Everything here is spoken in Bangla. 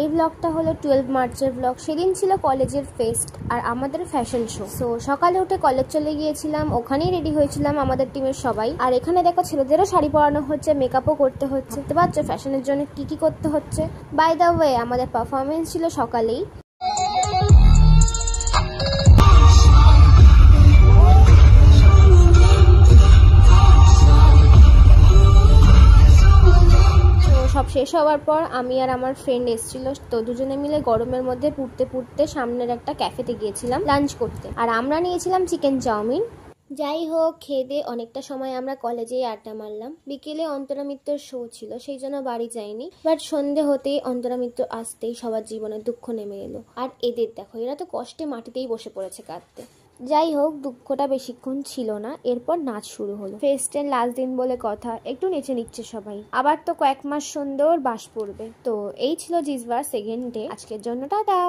এই ব্লগটা হলো 12 মার্চের ব্লগ। সেদিন ছিল কলেজের ফেস্ট আর আমাদের ফ্যাশন শো। সো সকালে উঠে কলেজ চলে গিয়েছিলাম, ওখানেই রেডি হয়েছিলাম আমাদের টিমের সবাই। আর এখানে দেখো ছেলেদেরও শাড়ি পরানো হচ্ছে, মেকআপও করতে হচ্ছে। বুঝতে পারছো ফ্যাশনের জন্য কি কি করতে হচ্ছে। বাই দ্য ওয়ে আমাদের পারফরমেন্স ছিল সকালেই। সব শেষ হওয়ার পর আমি আর আমার ফ্রেন্ড এসেছিল, তো দুজনে মিলে গরমের মধ্যে পুড়তে পুড়তে সামনের একটা ক্যাফেতে গিয়েছিলাম লাঞ্চ করতে। আর আমরা নিয়েছিলাম চিকেন চাউমিন। যাই হোক, খেয়ে দিয়ে অনেকটা সময় আমরা কলেজেই আড্ডা মারলাম। বিকেলে অন্তরা মিত্রর শো ছিল, সেই জন্য বাড়ি যাইনি। বাট সন্ধে হতেই অন্তরা মিত্র আসতেই সবার জীবনে দুঃখ নেমে এলো। আর এদের দেখো, এরা তো কষ্টে মাটিতেই বসে পড়েছে কাঁদতে। যাই হোক, দুঃখটা বেশিক্ষণ ছিল না, এরপর নাচ শুরু হলো। ফেস্টের লাস্ট দিন বলে কথা, একটু নেচে নিচ্ছে সবাই। আবার তো কয়েক মাস সুন্দর বাস পড়বে। তো এই ছিল জিজবার সেকেন্ড ডে। আজকের জন্য টাটা।